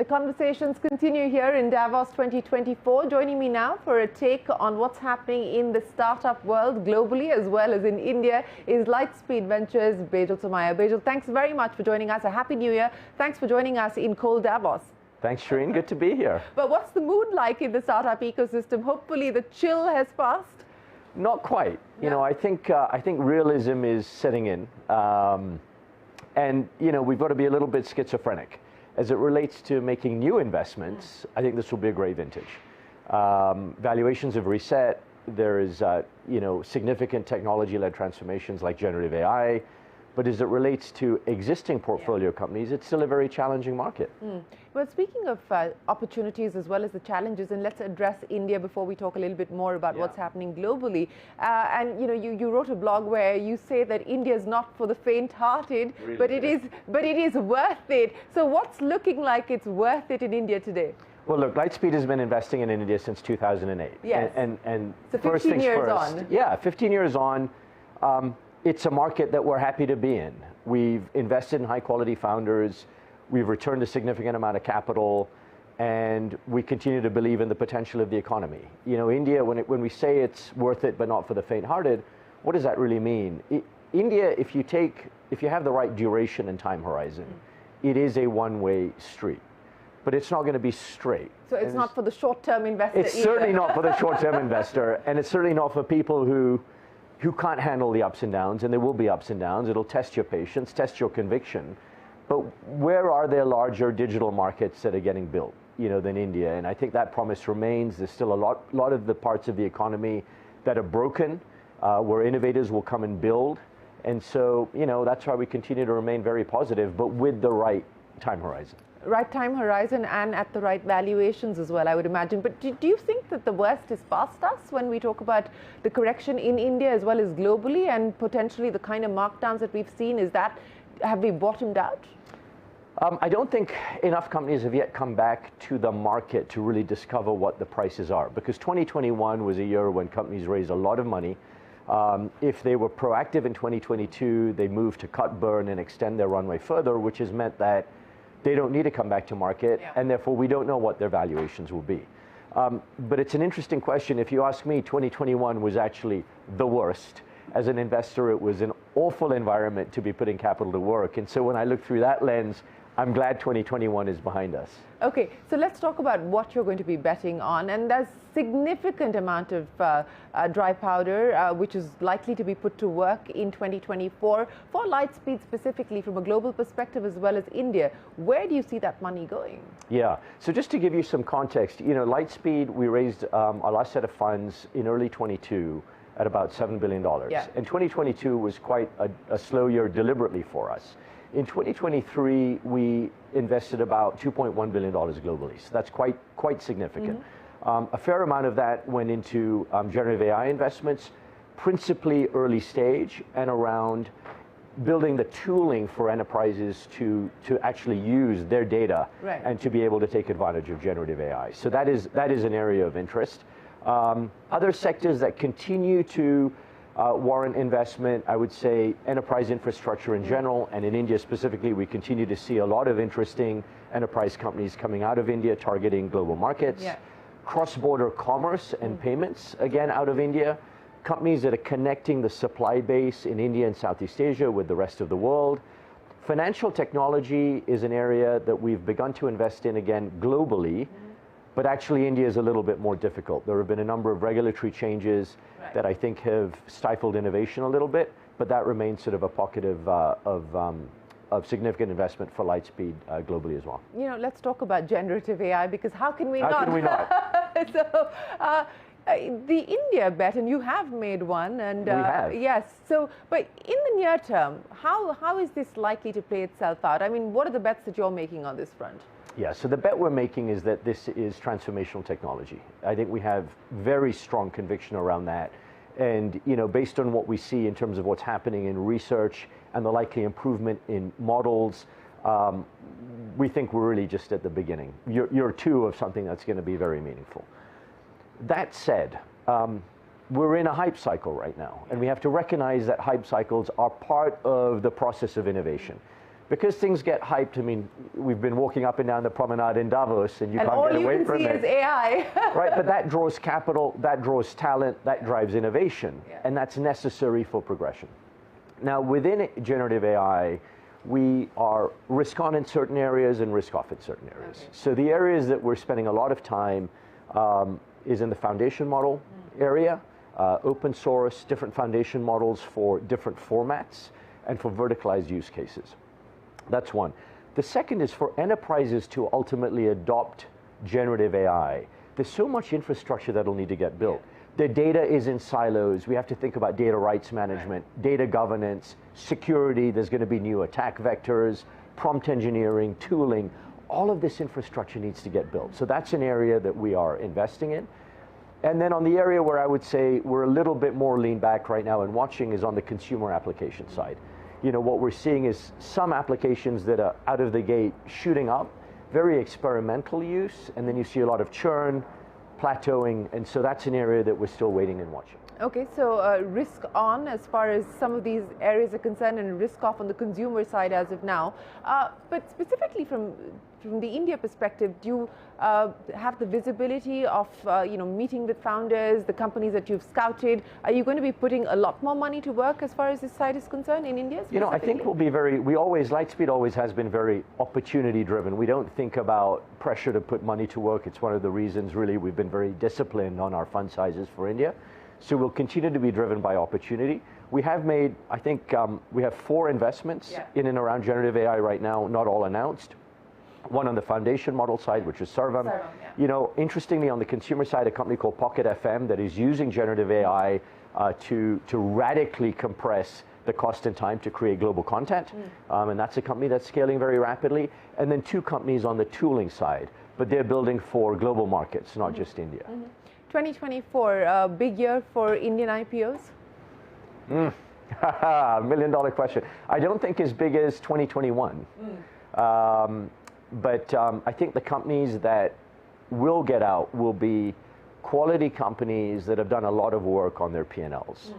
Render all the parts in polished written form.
The conversations continue here in Davos 2024. Joining me now for a take on what's happening in the startup world globally as well as in India is Lightspeed Ventures' Bejal Somaiya. Bejal, thanks very much for joining us. A Happy New Year. Thanks for joining us in cold Davos. Thanks, Shireen. Good to be here. But what's the mood like in the startup ecosystem? Hopefully the chill has passed. Not quite. Yeah. You know, I think realism is setting in, and you know, we've got to be a little bit schizophrenic as it relates to making new investments. I think this will be a great vintage. Valuations have reset. There is you know, significant technology-led transformations like generative AI. But as it relates to existing portfolio companies, it's still a very challenging market. Well, speaking of opportunities as well as the challenges, and let's address India before we talk a little bit more about what's happening globally. And you know, you wrote a blog where you say that India is not for the faint-hearted, Really but it is worth it. So what's looking like it's worth it in India today? Well, look, Lightspeed has been investing in India since 2008. Yes. And So first 15 things years first. on. Yeah, 15 years on. It's a market that we're happy to be in. We've invested in high-quality founders. We've returned a significant amount of capital, and we continue to believe in the potential of the economy. You know, India, when we say it's worth it but not for the faint-hearted, what does that really mean? India, if you have the right duration and time horizon, it is a one-way street. But it's not going to be straight. So it's not for the short-term investor It's either. certainly not for the short-term investor, and it's certainly not for people who can't handle the ups and downs, and there will be ups and downs. It'll test your patience, test your conviction. But where are there larger digital markets that are getting built, you know, than India? And I think that promise remains. There's still a lot of the parts of the economy that are broken, where innovators will come and build. And so, you know, that's why we continue to remain very positive, but with the right time horizon. Right time horizon and at the right valuations as well, I would imagine. But do you think that the worst is past us when we talk about the correction in India as well as globally, and potentially the kind of markdowns that we've seen? Have we bottomed out? I don't think enough companies have yet come back to the market to really discover what the prices are, because 2021 was a year when companies raised a lot of money. If they were proactive in 2022, they moved to cut burn and extend their runway further, which has meant that they don't need to come back to market, and therefore we don't know what their valuations will be. But it's an interesting question. If you ask me, 2021 was actually the worst. As an investor, it was an awful environment to be putting capital to work. And so when I look through that lens, I'm glad 2021 is behind us. Okay, so let's talk about what you're going to be betting on. And there's significant amount of dry powder, which is likely to be put to work in 2024 for Lightspeed specifically from a global perspective as well as India. Where do you see that money going? Yeah, so just to give you some context, you know, Lightspeed, we raised our last set of funds in early 22 at about $7 billion. Yeah. And 2022 was quite a slow year deliberately for us. In 2023, we invested about $2.1 billion globally, so that's quite significant. A fair amount of that went into generative AI investments, principally early stage and around building the tooling for enterprises to actually use their data and to be able to take advantage of generative AI. So that is an area of interest. Other sectors that continue to warrant investment, I would say enterprise infrastructure in general, and in India specifically, we continue to see a lot of interesting enterprise companies coming out of India targeting global markets. Yeah. Cross-border commerce and payments, again, out of India. Companies that are connecting the supply base in India and Southeast Asia with the rest of the world. Financial technology is an area that we've begun to invest in again globally. But actually, India is a little bit more difficult. There have been a number of regulatory changes that I think have stifled innovation a little bit, but that remains sort of a pocket of significant investment for Lightspeed globally as well. You know, let's talk about generative AI, because how can we not? How can we not? So, the India bet, and you have made one, and we have. Yes. So, but in the near term, how is this likely to play itself out? I mean, what are the bets that you're making on this front? Yeah, so the bet we're making is that this is transformational technology. I think we have very strong conviction around that. And, you know, based on what we see in terms of what's happening in research and the likely improvement in models, we think we're really just at the beginning. Year two of something that's going to be very meaningful. That said, we're in a hype cycle right now, and we have to recognize that hype cycles are part of the process of innovation. because things get hyped. I mean, we've been walking up and down the promenade in Davos, and you can't get away from it. And all you can see is AI. Right, but that draws capital, that draws talent, that drives innovation, and that's necessary for progression. Now, within generative AI, we are risk on in certain areas and risk off in certain areas. Okay. So the areas that we're spending a lot of time is in the foundation model area, open source, different foundation models for different formats, and for verticalized use cases. That's one. The second is for enterprises to ultimately adopt generative AI. There's so much infrastructure that'll need to get built. The data is in silos. We have to think about data rights management, data governance, security. There's going to be new attack vectors, prompt engineering, tooling. All of this infrastructure needs to get built. So that's an area that we are investing in. And then on the area where I would say we're a little bit more lean back right now and watching is on the consumer application side. You know, what we're seeing is some applications that are out of the gate shooting up, very experimental use, and then you see a lot of churn, plateauing, and so that's an area that we're still waiting and watching. Okay, so risk on as far as some of these areas are concerned, and risk off on the consumer side as of now. But specifically from the India perspective, do you have the visibility of meeting with founders, the companies that you've scouted? Are you going to be putting a lot more money to work as far as this side is concerned in India? You know, I think Lightspeed always has been very opportunity driven. We don't think about pressure to put money to work. It's one of the reasons really we've been very disciplined on our fund sizes for India. So we'll continue to be driven by opportunity. We have made, I think, we have 4 investments in and around generative AI right now, not all announced. One on the foundation model side, which is Sarvam. You know, interestingly, on the consumer side, a company called Pocket FM that is using generative AI to radically compress the cost and time to create global content. And that's a company that's scaling very rapidly. And then 2 companies on the tooling side, but they're building for global markets, not just India. 2024, a big year for Indian IPOs? $1 million question. I don't think as big as 2021. But I think the companies that will get out will be quality companies that have done a lot of work on their P&Ls.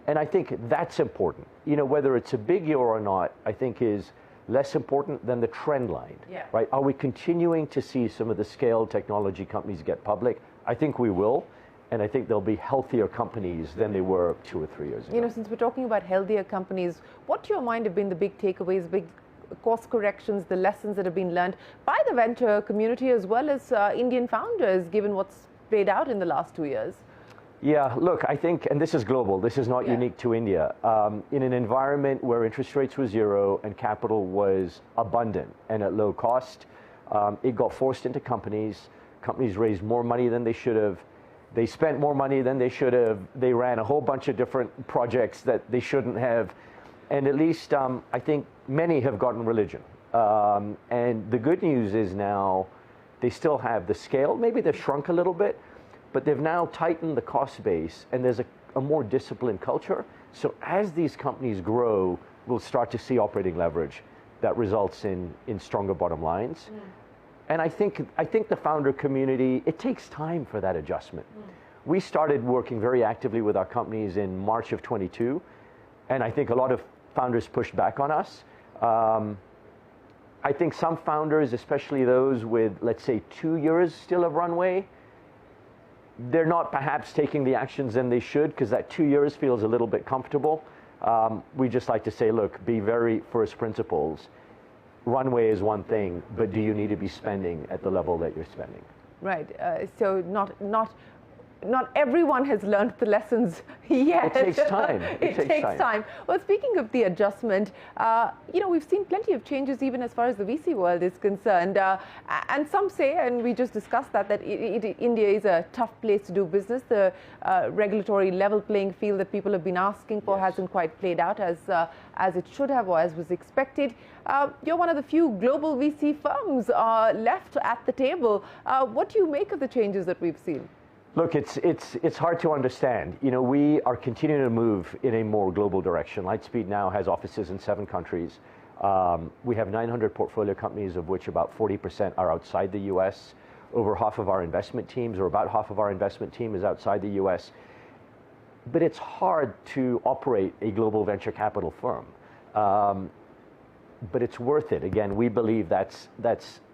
And I think that's important. You know, whether it's a big year or not, I think is less important than the trend line, right? Are we continuing to see some of the scaled technology companies get public? I think we will, and I think there'll be healthier companies than they were 2 or 3 years ago. You know, since we're talking about healthier companies, what to your mind have been the big takeaways, big course corrections, the lessons that have been learned by the venture community as well as Indian founders, given what's played out in the last 2 years? Yeah, look, I think, and this is global, this is not unique to India. In an environment where interest rates were 0 and capital was abundant and at low cost, it got forced into companies. Companies raised more money than they should have. They spent more money than they should have. They ran a whole bunch of different projects that they shouldn't have. And at least I think many have gotten religion. And the good news is now they still have the scale. Maybe they've shrunk a little bit, but they've now tightened the cost base and there's a more disciplined culture. So as these companies grow, we'll start to see operating leverage that results in stronger bottom lines. And I think the founder community, it takes time for that adjustment. We started working very actively with our companies in March of 22, and I think a lot of founders pushed back on us. I think some founders, especially those with, let's say, 2 years still of runway, they're not perhaps taking the actions than they should because that 2 years feels a little bit comfortable. We just like to say, look, be very first principles. Runway is one thing, but do you need to be spending at the level that you're spending? Right. So not everyone has learned the lessons yet. It takes time. It takes time. Well, speaking of the adjustment, you know, we've seen plenty of changes even as far as the VC world is concerned. And some say, and we just discussed that India is a tough place to do business. The regulatory level playing field that people have been asking for hasn't quite played out as it should have or as was expected. You're one of the few global VC firms left at the table. What do you make of the changes that we've seen? Look, it's hard to understand. You know, we are continuing to move in a more global direction. Lightspeed now has offices in 7 countries. We have 900 portfolio companies, of which about 40% are outside the US. Over half of our investment teams, or about half of our investment team, is outside the US. But it's hard to operate a global venture capital firm. but it's worth it. Again, we believe that's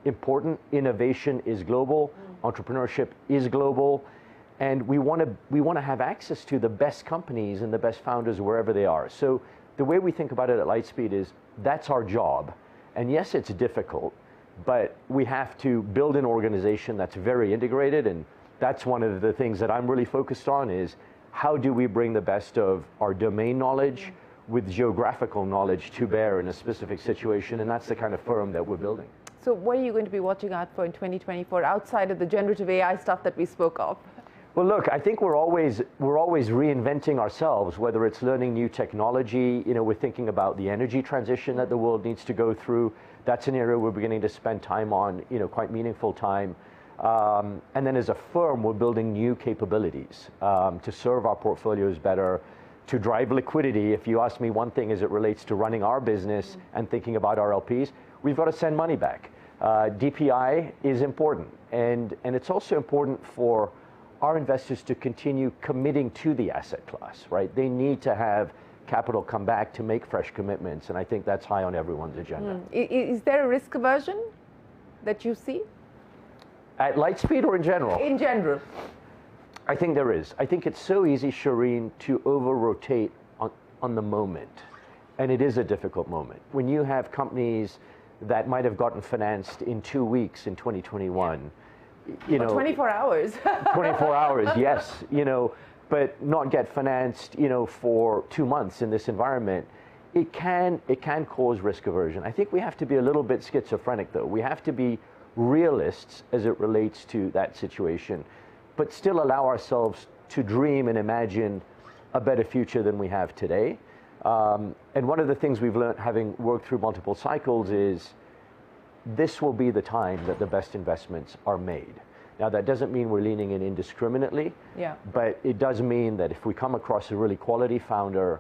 important. Innovation is global, entrepreneurship is global, and we want to have access to the best companies and the best founders wherever they are. So the way we think about it at Lightspeed is that's our job. And yes, it's difficult, but we have to build an organization that's very integrated, and that's one of the things that I'm really focused on is how do we bring the best of our domain knowledge with geographical knowledge to bear in a specific situation, and that's the kind of firm that we're building. So what are you going to be watching out for in 2024 outside of the generative AI stuff that we spoke of? Well, look, I think we're always reinventing ourselves, whether it's learning new technology. You know, we're thinking about the energy transition that the world needs to go through. That's an area we're beginning to spend time on, you know, quite meaningful time. And then as a firm, we're building new capabilities to serve our portfolios better, to drive liquidity. If you ask me one thing as it relates to running our business and thinking about our LPs, we've got to send money back. DPI is important, and it's also important for our investors to continue committing to the asset class, right? They need to have capital come back to make fresh commitments, and I think that's high on everyone's agenda. Is there a risk aversion that you see? At Lightspeed or in general? In general. I think there is. I think it's so easy, Shireen, to over-rotate on the moment, and it is a difficult moment. When you have companies that might have gotten financed in 2 weeks in 2021, you know, 24 hours. 24 hours, yes, you know, but not get financed, you know, for 2 months in this environment, it can cause risk aversion. I think we have to be a little bit schizophrenic, though. We have to be realists as it relates to that situation, but still allow ourselves to dream and imagine a better future than we have today. And one of the things we've learned, having worked through multiple cycles, is this will be the time that the best investments are made. Now, that doesn't mean we're leaning in indiscriminately, but it does mean that if we come across a really quality founder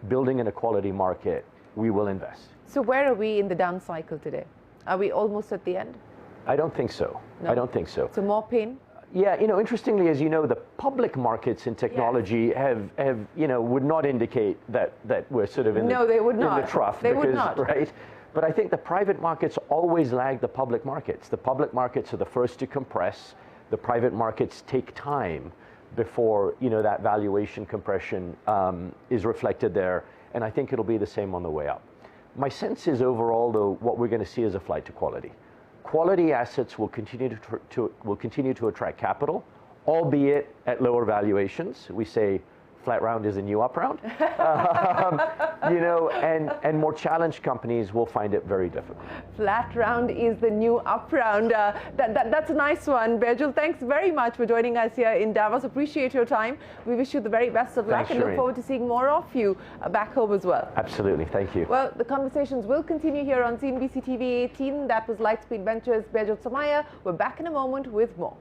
building in a quality market, we will invest. So where are we in the down cycle today? Are we almost at the end? I don't think so. No? I don't think so. So more pain? Yeah, you know, interestingly, as you know, the public markets in technology have, you know, would not indicate that we're sort of in the trough. They would not. Right? But I think the private markets always lag the public markets. The public markets are the first to compress. The private markets take time before, you know, that valuation compression is reflected there. And I think it'll be the same on the way up. My sense is overall, though, what we're going to see is a flight to quality. Quality assets will continue to attract capital, albeit at lower valuations. We say flat round is a new up round. You know, and more challenged companies will find it very difficult. Flat round is the new up round. That's a nice one. Baijal, thanks very much for joining us here in Davos. Appreciate your time. We wish you the very best of luck and look forward to seeing more of you back home as well. Absolutely. Thank you. Well, the conversations will continue here on CNBC TV 18. That was Lightspeed Ventures' Baijal Somaiya. We're back in a moment with more.